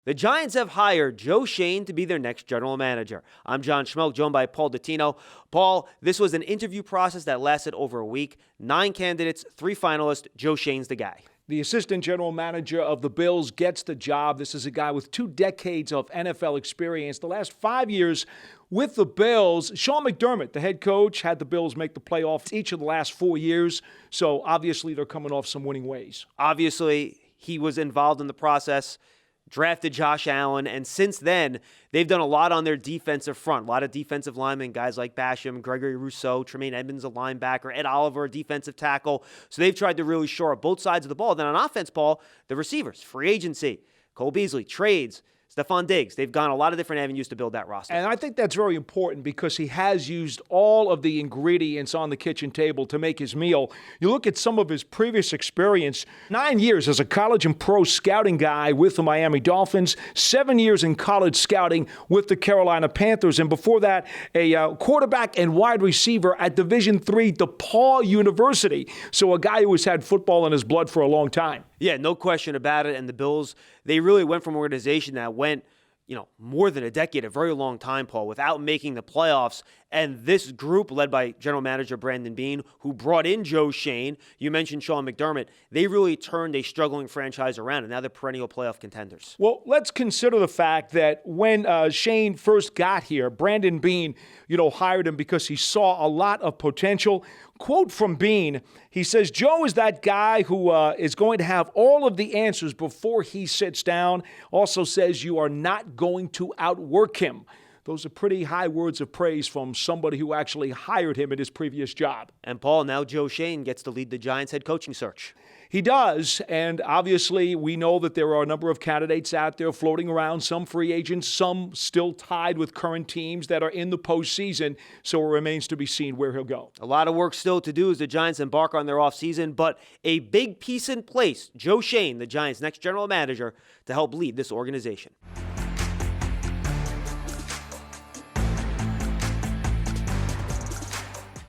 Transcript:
The Giants have hired Joe Schoen to be their next general manager. I'm John Schmeelk, joined by Paul Dottino. Paul, this was an interview process that lasted over a week. 9 candidates, 3 finalists. Joe Schoen's the guy. The assistant general manager of the Bills gets the job. This is a guy with 2 decades of NFL experience. The last 5 years with the Bills, Sean McDermott, the head coach, had the Bills make the playoffs each of the last 4 years. So obviously they're coming off some winning ways. Obviously, he was involved in the process, drafted Josh Allen, and since then, they've done a lot on their defensive front. A lot of defensive linemen, guys like Basham, Gregory Rousseau, Tremaine Edmonds, a linebacker, Ed Oliver, a defensive tackle. So they've tried to really shore up both sides of the ball. Then on offense, Paul, the receivers, free agency, Cole Beasley, trades, Stephon Diggs. They've gone a lot of different avenues to build that roster. And I think that's very important because he has used all of the ingredients on the kitchen table to make his meal. You look at some of his previous experience, 9 years as a college and pro scouting guy with the Miami Dolphins, 7 years in college scouting with the Carolina Panthers, and before that, a quarterback and wide receiver at Division III DePaul University. So a guy who has had football in his blood for a long time. Yeah, no question about it. And the Bills, they really went from an organization that went, more than a decade, a very long time, Paul, without making the playoffs. And this group, led by general manager Brandon Beane, who brought in Joe Schoen, you mentioned Sean McDermott, they really turned a struggling franchise around, and now they're perennial playoff contenders. Well, let's consider the fact that when Schoen first got here, Brandon Beane, hired him because he saw a lot of potential. Quote from Beane, he says, Joe is that guy who is going to have all of the answers before he sits down. Also says you are not going to outwork him. Those are pretty high words of praise from somebody who actually hired him at his previous job. And Paul, now Joe Schoen gets to lead the Giants head coaching search. He does, and obviously we know that there are a number of candidates out there floating around, some free agents, some still tied with current teams that are in the postseason, so it remains to be seen where he'll go. A lot of work still to do as the Giants embark on their offseason, but a big piece in place, Joe Schoen, the Giants' next general manager, to help lead this organization.